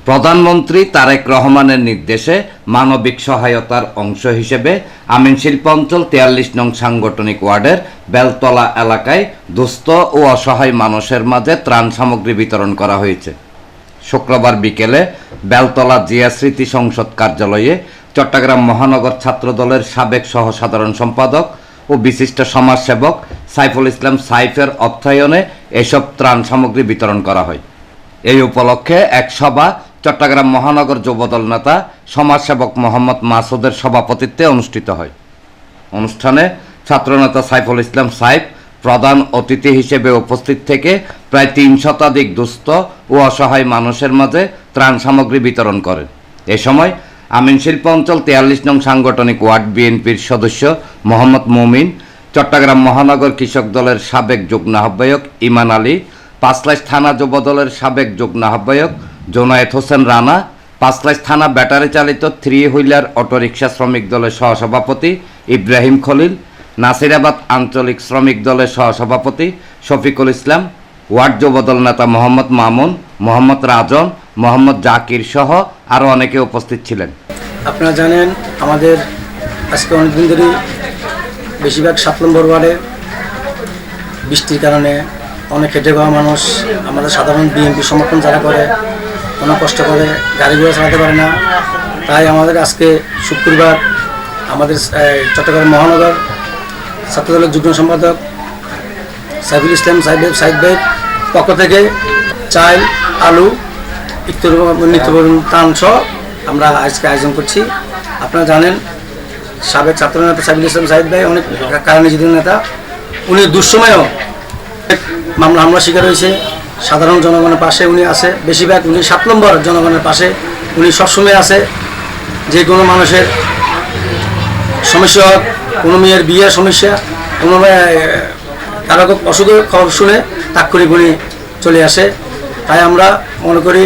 প্রধানমন্ত্রী তারেক রহমানের নির্দেশে মানবিক সহায়তার অংশ হিসেবে আমিন শিল্পাঞ্চল ৪৩ নং সাংগঠনিক ওয়ার্ডের বেলতলা এলাকায় দুস্থ ও অসহায় মানুষের মাঝে ত্রাণ সামগ্রী বিতরণ করা হয়েছে। শুক্রবার বিকেলে বেলতলা জিয়া স্মৃতি সংসদ কার্যালয়ে চট্টগ্রাম মহানগর ছাত্রদলের সাবেক সহ সাধারণ সম্পাদক ও বিশিষ্ট সমাজসেবক সাইফুল ইসলাম সাইফের অর্থায়নে এসব ত্রাণ সামগ্রী বিতরণ করা হয়। এই উপলক্ষে এক সভা চট্টগ্রাম মহানগর যুবদল নেতা সমাজসেবক মোহাম্মদ মাসুদের সভাপতিত্বে অনুষ্ঠিত হয়। অনুষ্ঠানে ছাত্রনেতা সাইফুল ইসলাম সাইফ প্রধান অতিথি হিসেবে উপস্থিত থেকে প্রায় ৩ শতাধিক দুস্থ ও অসহায় মানুষের মাঝে ত্রাণ সামগ্রী বিতরণ করেন। এ সময় আমিন শিল্পাঞ্চল ৪৩ নং সাংগঠনিক ওয়ার্ড বিএনপির সদস্য মোহাম্মদ মুমিন, চট্টগ্রাম মহানগর কৃষক দলের সাবেক যুগ্ম আহ্বায়ক ইমান আলী, পাঁচলাইশ থানা যুবদলের সাবেক যুগ্ম আহ্বায়ক জোনায়েত হোসেন রানা, পাঁচলাইশ থানা ব্যাটারি চালিত 3 হুইলার অটোরিকশা শ্রমিক দলের সহসভাপতি ইব্রাহিম খলিল, নাসিরাবাদ আঞ্চলিক শ্রমিক দলের সহসভাপতি শফিকুল ইসলাম, ওয়ার্ড যুবদল নেতা মোহাম্মদ মামুন, মোহাম্মদ রাজন, মোহাম্মদ জাকির সহ আরও অনেকে উপস্থিত ছিলেন। আপনারা জানেন আমাদের আজকে অনেকদিন ধরেই বেশিরভাগ 7 নম্বর ওয়ার্ডে বৃষ্টির কারণে অনেক খেটে খাওয়া মানুষ, আমাদের সাধারণ বিএনপি সমর্থন যারা করে অনেক কষ্ট করে গাড়ি ঘোড়া চালাতে পারে না। তাই আমাদের আজকে শুক্রবার আমাদের চট্টগ্রাম মহানগর ছাত্রদলের যুগ্ম সম্পাদক সাইফুল ইসলাম সাইদ ভাইয়ের পক্ষ থেকে চাল, আলু নিত্যপ্রয়োজন ত্রাণ সহ আমরা আজকে আয়োজন করছি। আপনারা জানেন সাবেক ছাত্রনেতা সাইফুল ইসলাম সাইদ ভাই অনেক কারণে জিতেন নেতা, উনি দুঃসময়েও মামলা হামলা শিকার হয়েছে। সাধারণ জনগণের পাশে উনি আছে, বেশিরভাগ উনি 7 নম্বর জনগণের পাশে উনি সবসময় আছে। যে কোনো মানুষের সমস্যা হোক, কোনো মেয়ের বিয়ের সমস্যা, কোনো কারো অসুখের খবর শুনে তাৎক্ষণিক উনি চলে আসে। তাই আমরা মনে করি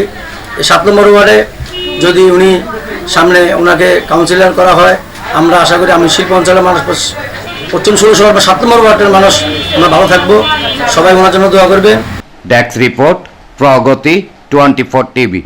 এই 7 নম্বর ওয়ার্ডে যদি উনি সামনে ওনাকে কাউন্সিলর করা হয়, আমরা আশা করি আমি শিল্প অঞ্চলের মানুষ পশ্চিম 16 বা 7 নম্বর ওয়ার্ডের মানুষ আমরা ভালো থাকবো। সবাই ওনার জন্য দোয়া করবেন। ডেস্ক রিপোর্ট, প্রগতি 24 টিভি।